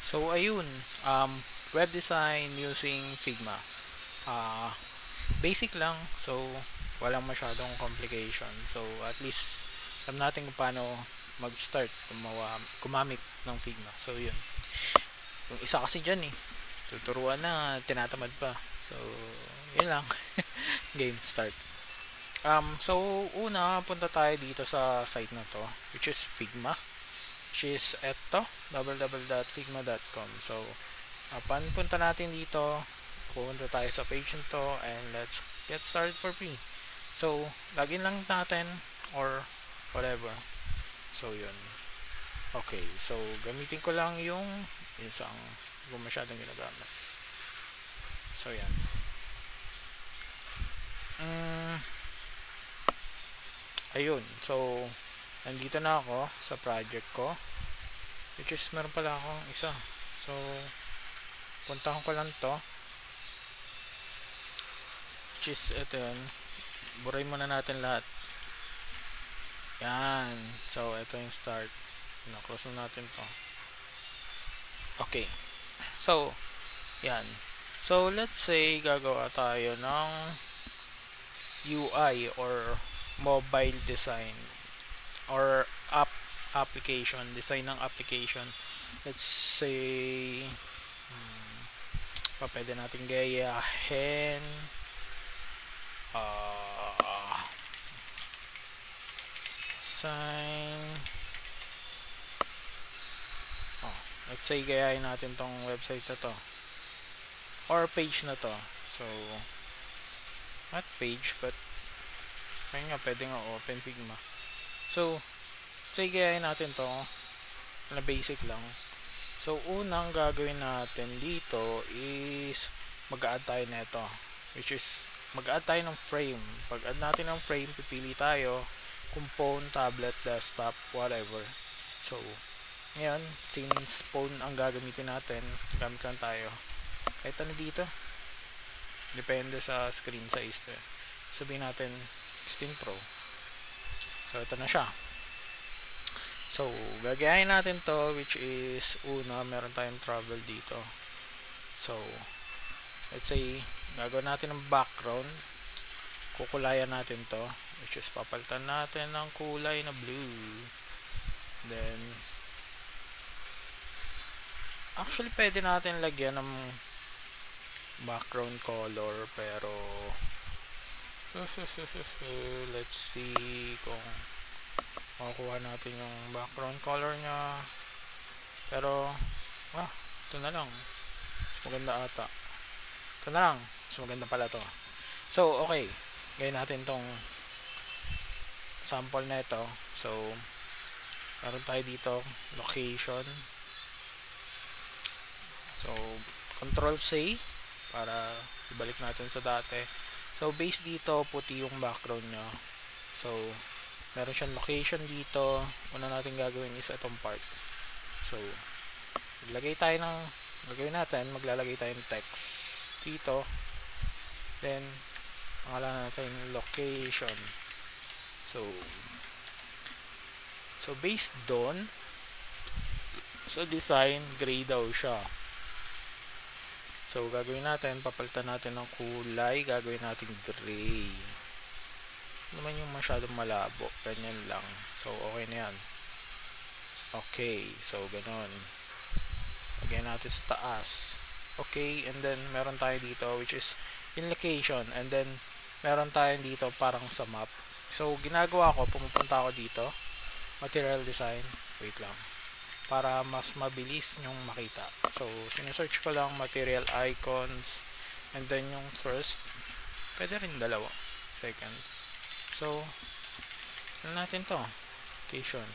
So ayun, web design using Figma. Ah, Basic lang, so walang masyadong complication. So at least alam natin kung paano mag-start gumamit ng Figma. So yun. Yung isa kasi dyan tuturuan na tinatamad pa. So yun lang. Game start. So una punta tayo dito sa site na to, which is Figma, which is eto www.figma.com. So upon punta natin dito, pupunta tayo sa page nito and let's get started for free. So login lang natin or whatever. So yun. Okay, so gamitin ko lang yung isang kung masyadong ginagamit. So yan. Mm, Ayun. So nandito na ako sa project ko, which is meron pala akong isa. So puntahan ko lang to, which is ito yun. Burayin muna natin lahat. Yan. So ito yung start. Na-close na natin to. Okay. So yan. So let's say gagawa tayo ng UI or mobile design or design ng application. Let's say pwede natin gayahin uh, sign let's say gayahin natin tong website na to or page na to. So not page but pwede nga open Figma. So say gayahin natin to na basic lang. So unang gagawin natin dito is mag-add tayo nito, which is mag-add tayo ng frame. Pag add natin ng frame, pipili tayo kung phone, tablet, desktop, whatever. So ngayon, since phone ang gagamitin natin, gamit lang tayo kahit ano dito, depende sa screen size to. Sabihin natin 16 Pro. So ito na siya. So gagayahin natin to, which is una, meron tayong travel dito. So let's say gagawin natin ng background, kukulayan natin to, which is papalitan natin ng kulay na blue. Then actually pwede natin lagyan ng background color, pero let's see kung makukuha natin yung background color nya. Pero ito na lang, mas maganda ata. Ito na lang, mas maganda pala to. So okay, gawin natin tong sample na ito. So meron tayo dito location. So control C para ibalik natin sa dati. So base dito, puti yung background nya. So meron siyang location dito. Una natin gagawin is itong part. So maglalagay tayo ng text dito. Then pangalan natin location. So based doon sa design, gray daw siya. So gagawin natin, papalitan natin ng kulay, gagawin natin gray. Naman yung masyadong malabo, ganyan lang. So okay na yan. Okay, so ganon. Lagyan natin sa taas. Okay, and then meron tayo dito which is in location, and then meron tayo dito parang sa map. So ginagawa ko, pumupunta ako dito, material design, wait lang, para mas mabilis nyong makita. So sinesearch ko lang material icons, and then yung first, pwede rin dalawa, second. So ano natin to, location,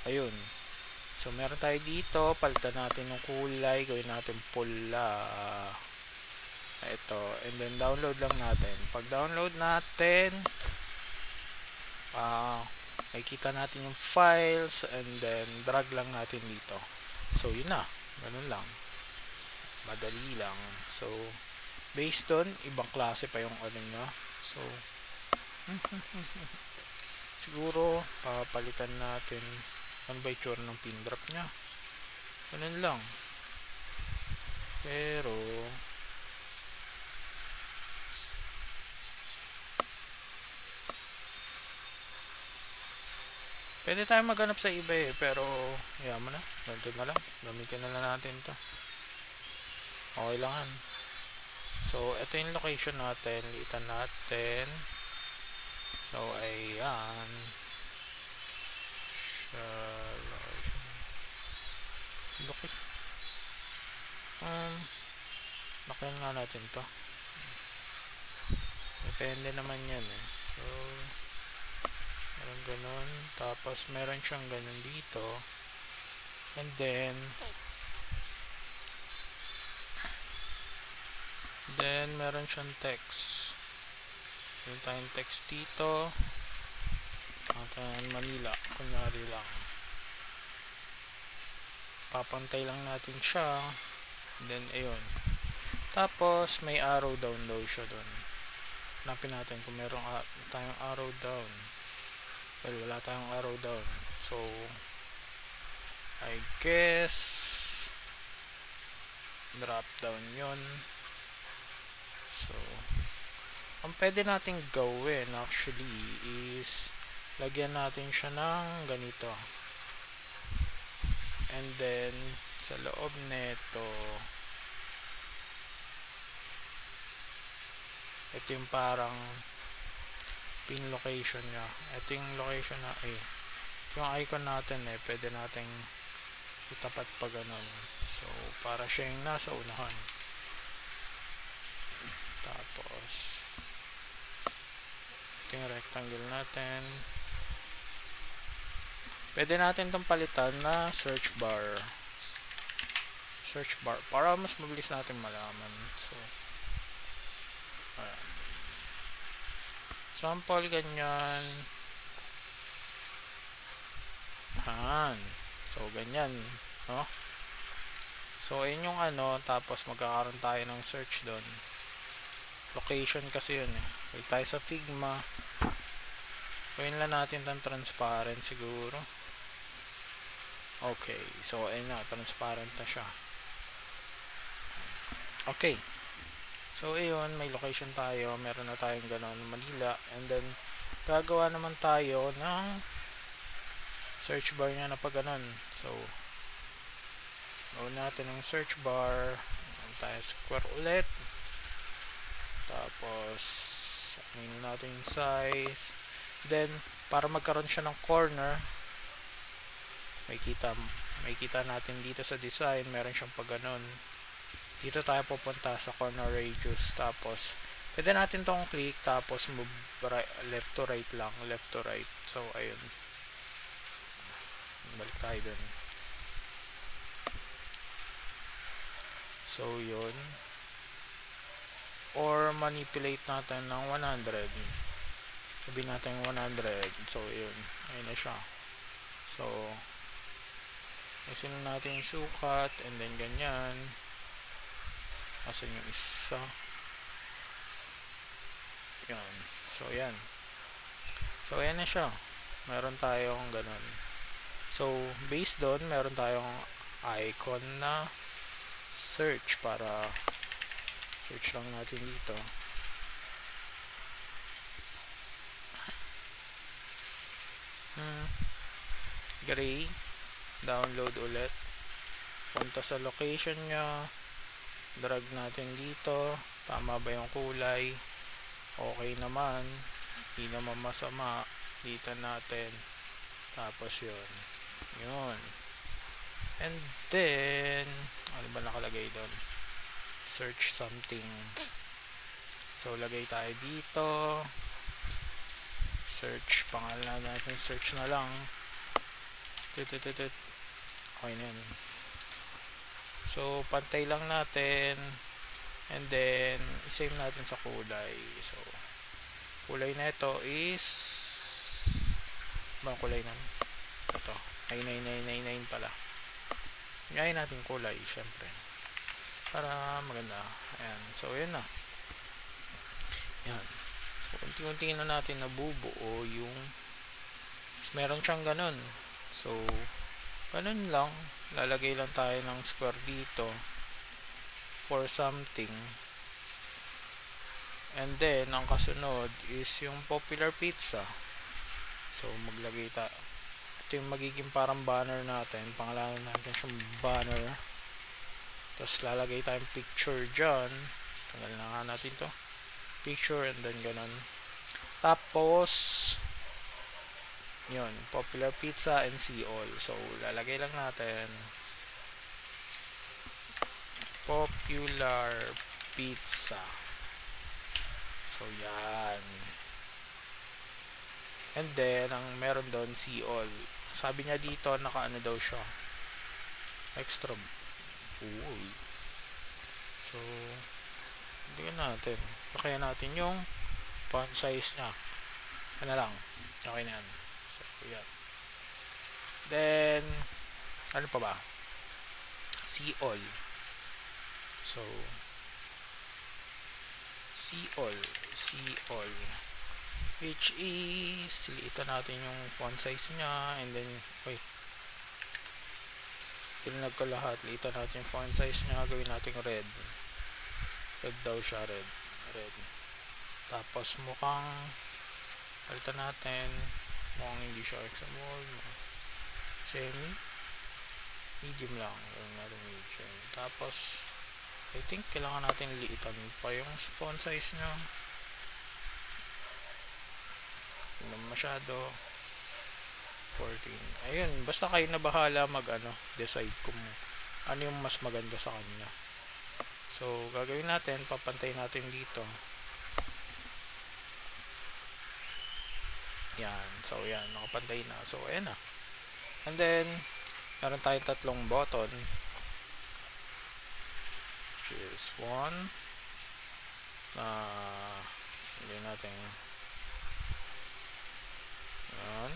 ayun. So meron tayo dito, palitan natin yung kulay, gawin natin pula, ito, and then download lang natin. Pag download natin, makikita natin yung files, and then drag lang natin dito. So yun na, ganun lang, madali lang. So based on, ibang klase pa yung ano nyo. So siguro papalitan natin ano ba itsura ng pin drop nya, ganun lang. Pero pwede tayo maghanap sa iba eh, pero yaman mo na, ganito na lang, gamitin na lang natin to, okay lang yan. So ito yung location natin, liitan natin. So ayan siya, location, lakihan nga natin to, depende naman yan eh. So meron ganun, tapos meron siyang ganun dito, and then meron siyang text, meron tayong text dito, natin Manila, kunyari lang, papantay lang natin siya, then ayun, tapos may arrow down daw siya doon, hanapin natin kung meron tayong arrow down. Well, wala tayong arrow down, so I guess drop down yun. So ang pwede natin gawin actually is lagyan natin siya ng ganito, and then sa loob neto ito yung parang pin location nya, ito yung location na yung icon natin pwede nating itapat pa ganun, so para siya yung nasa unahan. Tapos ito yung rectangle natin, pwede natin itong palitan na search bar para mas mabilis natin malaman. So ayan, sample ganyan, so ganyan, no? So ayun yung tapos magkakaroon tayo ng search doon, location kasi yun wait tayo sa Figma, gawin lang natin ng transparent siguro. Okay, so ayun na, transparent na siya. Okay, so ayun, may location tayo, meron na tayong ganon, Manila, and then gagawa naman tayo ng search bar nya na pag ganon. So gawin natin ng search bar, gawin tayo square ulit, tapos ano natin yung size, then para magkaroon siya ng corner, may kita natin dito sa design, meron siyang pag ganon, dito tayo pupunta sa corner radius, tapos pwede natin tong click, tapos move left to right lang, left to right. So ayun, balik tayo dun. So yun, or manipulate natin ng 100, sabihin natin 100, so yun, ayun na siya. So isin natin yung sukat, and then ganyan, asan yung isa, yan, so yan, so ayan na siya, meron tayong ganun. So based doon, meron tayong icon na search, para search lang natin dito, gray, download ulit, punta sa location nya, drag natin dito, tama ba yung kulay, okay naman, hindi naman masama, dito natin, tapos yun, and then ano ba nakalagay doon, search something, so lagay tayo dito, search, pangalan natin search na lang, okay na yun. So pantay lang natin, and then isave natin sa kulay. So kulay na ito is bang kulay na ito, 9999 pala, ngayon natin kulay syempre para maganda. Ayan, so yun na, yan, so unti-unti na natin nabubuo yung, meron siyang ganun, so ganun lang, lalagay lang tayo ng square dito, for something. And then, ang kasunod is yung popular pizza. So, maglagay tayo. Ito yung magiging parang banner natin. Pangalanan natin siyang banner. Tapos, lalagay tayong picture dyan. Tanggal na nga natin to. Picture and then ganun. Tapos, yun. Popular pizza and see all. So, lalagay lang natin. Popular pizza. So, yan. And then, ang meron doon, see all. Sabi niya dito, naka-ano daw siya. Extra. Ooh. So, hindi natin. Kaya natin yung font size niya. Ano lang. Okay na yan. So, yan. Then, ano pa ba? See all. So, see all. See all. Which is, silitan natin yung font size niya. And then, wait. Tinag ko lahat. Litan natin yung font size niya. Gawin natin red. Red daw siya. Red. Red. Tapos, mukhang, palitan natin. Mukhang hindi siya XML. Semi. Medium lang. Gawin natin medium. Tapos, I think kailangan natin liitan pa yung font size niya. Hindi masyado. 14. Ayun, basta kayo na bahala decide kung ano yung mas maganda sa kanya. So, gagawin natin, papantay natin dito. Yan. So, yan, nakapantay na. So, ayan na. And then, meron tayong tatlong button. Which is one. Gawin natin. Yan.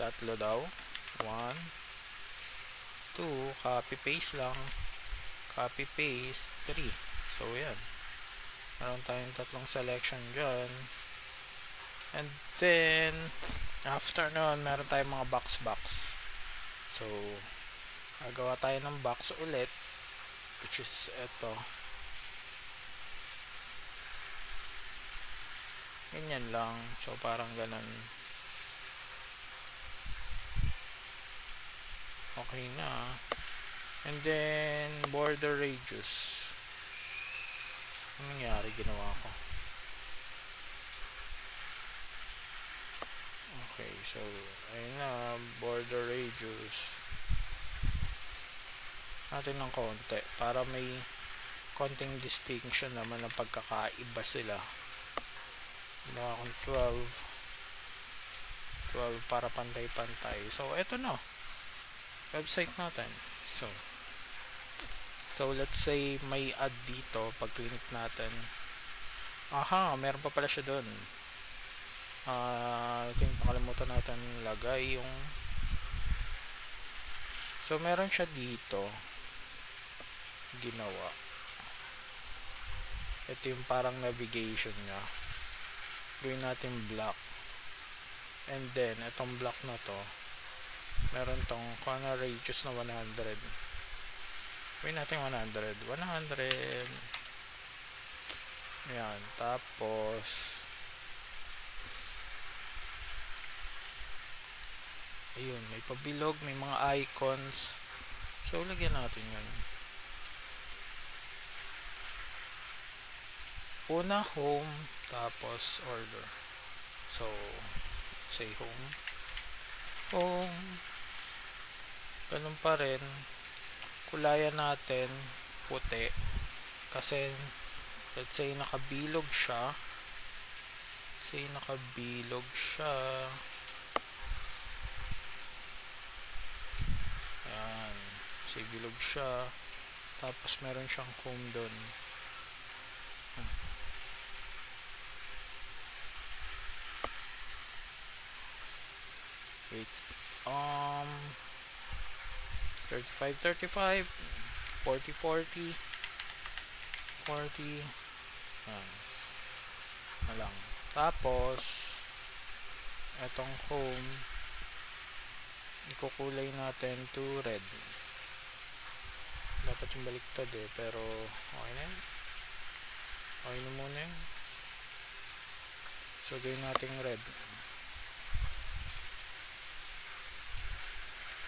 Tatlo daw. 1, 2, copy paste lang. Copy paste 3. So yan. Meron tayong tatlong selection dyan. And then after nun, meron tayong mga box. So gagawa tayo ng box ulit, which is ito. Ganyan lang. So parang ganun. Okay na. And then, border radius. Anong nangyari? Ginawa ko. Okay, so, ayun na. Border radius. Natin ng konti. Para may konting distinction naman ng pagkakaiba sila. Ginawa kong 12 para pantay-pantay. So, eto na. Website natin. So let's say may add dito. Pag click natin, aha, meron pa pala siya dun. I think nakalimutan natin lagay yung, so meron siya dito ginawa. Ito yung parang navigation nya. Gawin natin black. And then itong black na to, meron tong corner radius na 100. Gawin natin 100. Ayan. Tapos ayun, may pabilog, may mga icons. So lagyan natin yun. Una, home, tapos order. So say home. Ganun pa rin, kulayan natin puti kasi let's say nakabilog siya, ayan, say bilog siya, tapos meron siyang home dun. Wait, 35, 40, na lang. Tapos etong home, ikukulay natin to red. dapat yung baliktad eh, pero okay na yun. Okay na muna yun. So gawin natin red.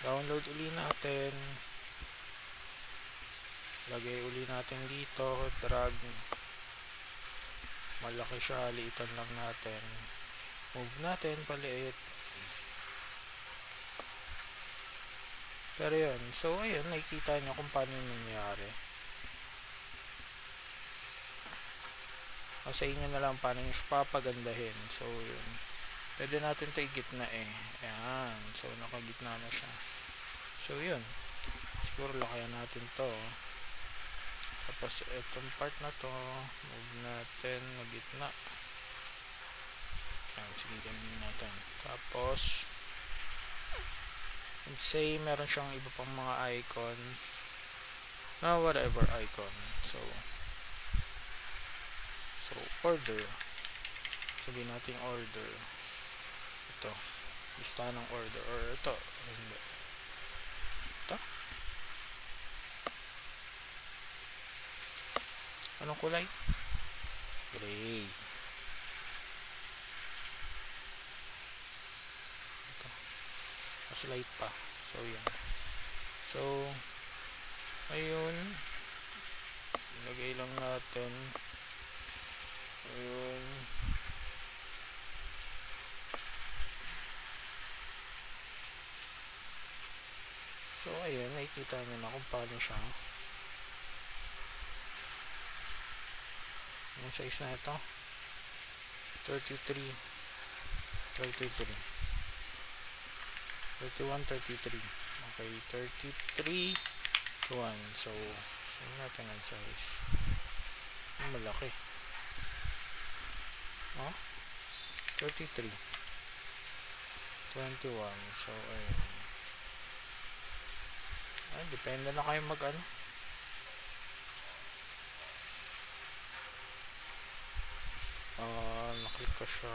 Download uli natin. Lagay uli natin dito, drag. Malaki siya, liitan lang natin. Move natin, paliit. Pero yun, so ayun, nakikita nyo kung paano yung nangyari. O sa inyo na lang paano nyo siya papagandahin. So yun, pwede natin ito igitna eh. Ayan, so nakagitna na siya. So yun, siguro lakayan natin to. Tapos itong part na to, move natin na gitna. Ayan, sige, ganyan natin. Tapos and say meron siyang iba pang mga icon na whatever icon. So order, sabihin natin order, ito lista ng order, or ito hindi, ito anong kulay? Gray. Ito mas light pa. So yan, so ayun, ilagay lang natin. Ayun, so ayun, nakikita nyo na kung paano siya. Yung size na ito 33 31 33. Okay, 33 to 1. So saan natin ang size? Malaki. 33 21. So ayun, depende na kayo mag ano. Naklik ko siya.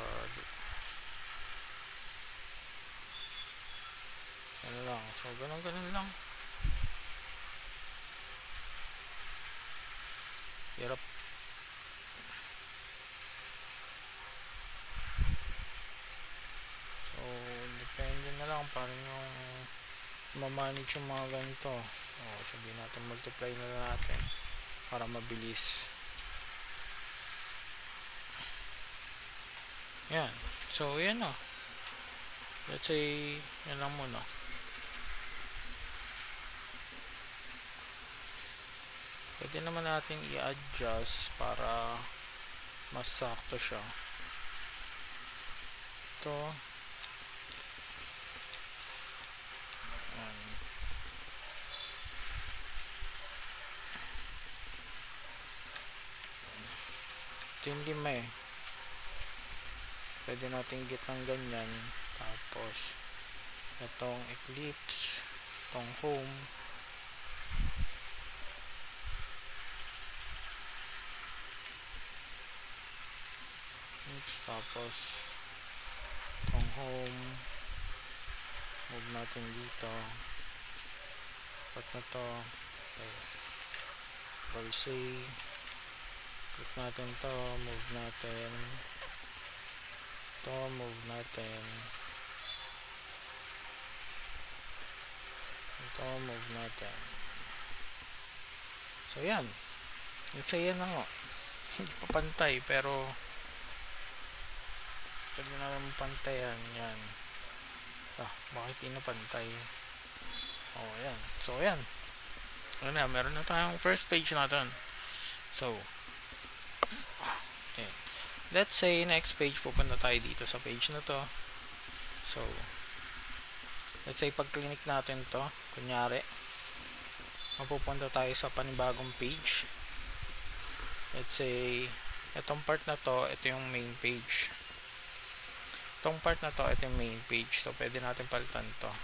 Ano lang, so ganun lang. Hirap. So depende na lang paano yung mamanage yung mga ganito. Sabihin natin multiply na natin para mabilis. Yan, so yan o, let's say yan lang muna. Pwede naman natin i-adjust para mas sakto siya. Ito yung lima eh, pwede natin gitnang ganyan. Tapos itong eclipse, itong home, tapos itong home, move natin dito, pat na to. Okay, policy, click natin to, move natin to, move natin ito, move natin. So yan, let's say yan na nga. Hindi pa pantay, pero pwede naman pantayan yan. Bakit hindi na pantay? Yan, so yan, ano na, meron na tayong first page natin. So okay, let's say next page, pupunta tayo dito sa page na to. So let's say pag click natin to, kunyari mapupunta tayo sa panibagong page. Let's say itong part na to, ito yung main page. Itong part na to, ito yung main page. So pwede natin palitan to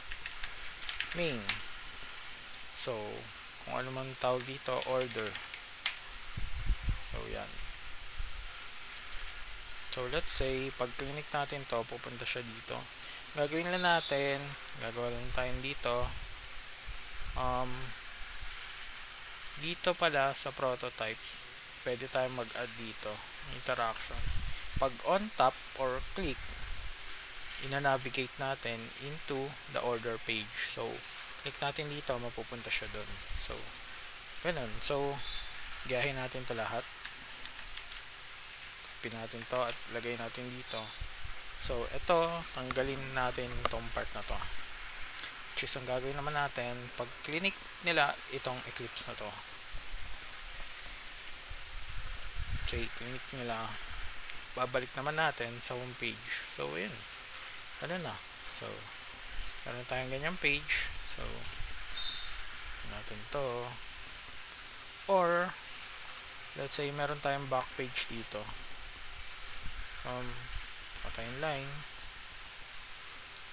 main. So kung ano man tawag dito, order. So yan. So let's say pag click natin to, pupunta siya dito. Gagawin lang natin, gagawa lang tayo dito, dito pala sa prototype, pwede tayong mag-add dito interaction. Pag on tap or click, ina-navigate natin into the order page. So, click natin dito, mapupunta siya doon. So, ganun. So, gayahin natin to lahat. Copy natin to at lagay natin dito. So, ito, tanggalin natin itong part na to. Which is, ang gagawin naman natin, pag click nila itong Eclipse na to. Okay, click nila, babalik naman natin sa home page. So, yun. Ano na. So, meron tayong ganyang page. So, natin to. Or, let's say, meron tayong back page dito. Patayong line.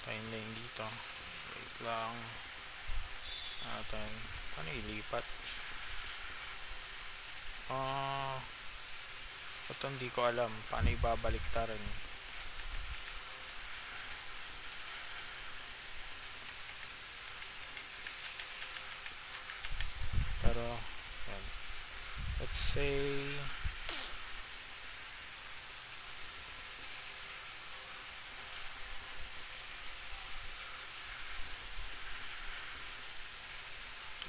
Patayong line dito. Wait lang. Natin. Paano ilipat? Ito hindi ko alam. Paano ibabalik ta rin. Pero, yan. Let's say,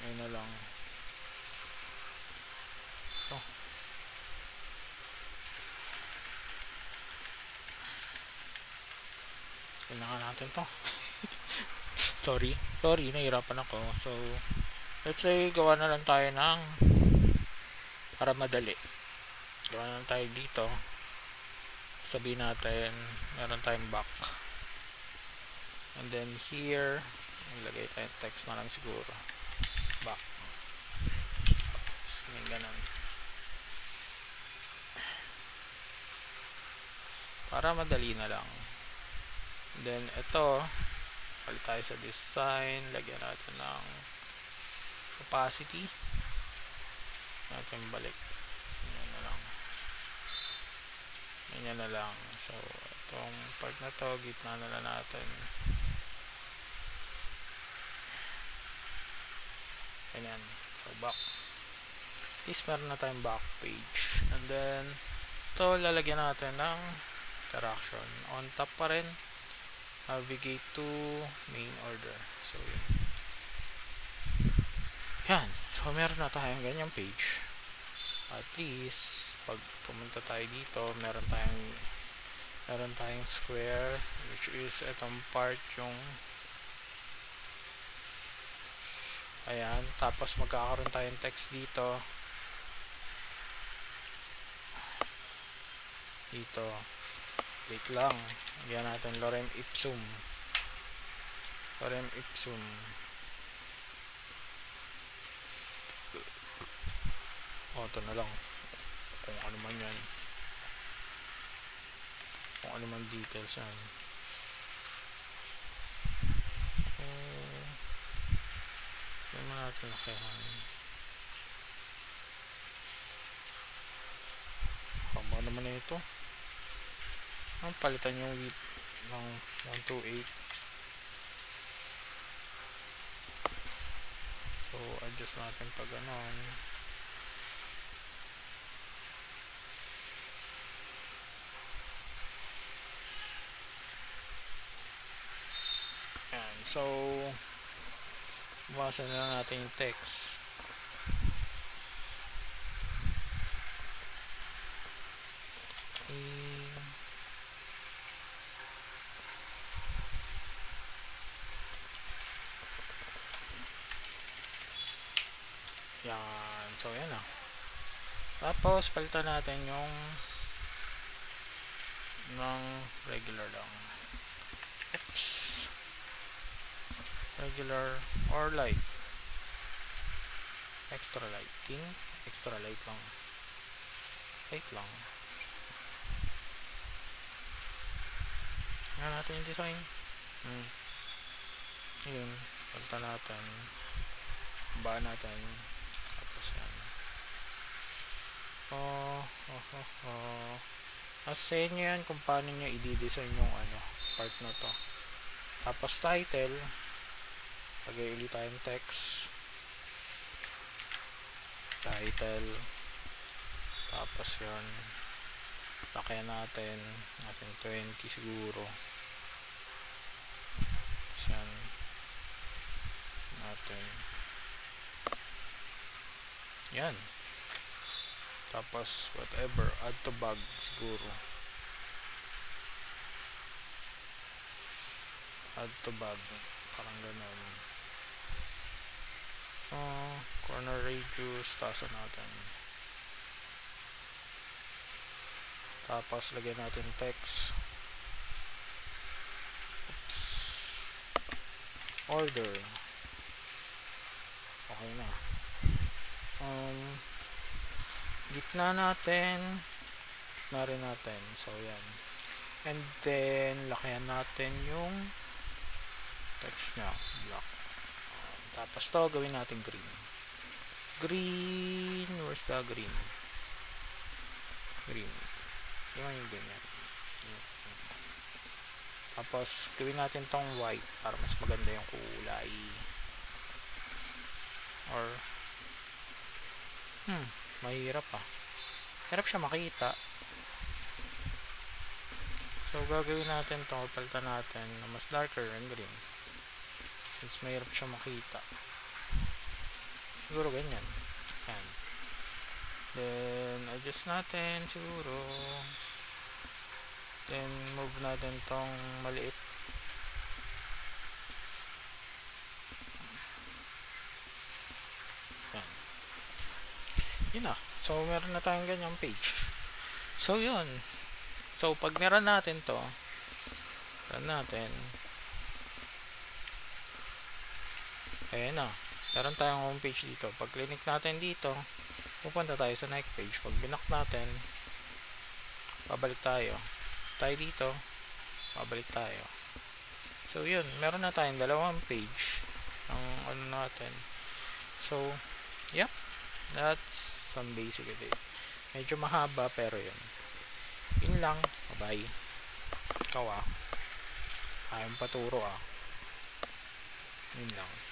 ayun na lang. Ito. Kailangan natin to. Sorry, nahirapan ako. So, let's say, gawa na lang tayo ng para madali. Gawa na lang tayo dito. Sabihin natin, meron tayong back. And then here, ilagay tayong text na lang siguro. Back. Tapos, ganun. Para madali na lang. And then, ito, palit tayo sa design. Lagyan natin ng opacity. Natin balik. Ganyan na lang. Ganyan na lang. So, itong part na to, gitna na lang natin. Ganyan. So, back. At least meron na tayong back page. And then, ito, lalagyan natin ng interaction. On top pa rin. Navigate to main order. So, yun. Yan. So, meron na tayong ganyang page. At least, pag pumunta tayo dito, meron tayong square, which is itong part yung ayan. Tapos, magkakaroon tayong text dito. Dito. Wait lang. Lagyan natin lorem ipsum. Lorem ipsum. Ito na lang. Kung ano man yan. Kung ano man details yan. Yan mo natin lakihan. Haba naman na ito. Palitan yung width ng 128. So, adjust natin pag ganon. Ayan. So, bawasan na lang natin yung text. Yan. So, yan na. Tapos, palitan natin yung ng regular lang. Oops. Regular or light. Extra lighting. Extra light lang. Light lang. Yan natin yung design. Yun. Palitan natin. Baan natin. Tapos yan. Sa inyo yan kung paano nyo i-design yung part na to. Tapos title, lagay ulit tayong text. title, tapos yun laki natin 20 siguro, yan natin yan, tapos whatever, add to bag siguro, add to bag, parang ganun. Corner radius, taasan natin, tapos lagyan natin text, oops, order, okay na. Gitna natin, gitna rin natin, so yan, and then lakayan natin yung text nya, black. Tapos to gawin natin green. Green, where's the green? Green. Yung ganyan. Tapos gawin natin tong white para mas maganda yung kulay. Or mahirap ah. Hirap siya makita. So gagawin natin to, palitan natin na mas darker and green. Since mahirap siya makita. Siguro ganyan. Yan. Then adjust natin siguro. Then move natin tong maliit. Yan. Yun na. So meron na tayong ganyang page. So yun. So pag meron natin to, run natin. Ayan na. Meron tayong homepage dito. Pag click natin dito, pupunta tayo sa next page. Pag binak natin, babalik tayo. Tayo dito, babalik tayo. So yun, meron na tayong dalawang page ang ano natin. So, yep. That's some basic of it. Medyo mahaba pero yun. Yun lang. Bye-bye. Ikaw ah. Ayaw paturo ah. Yun lang.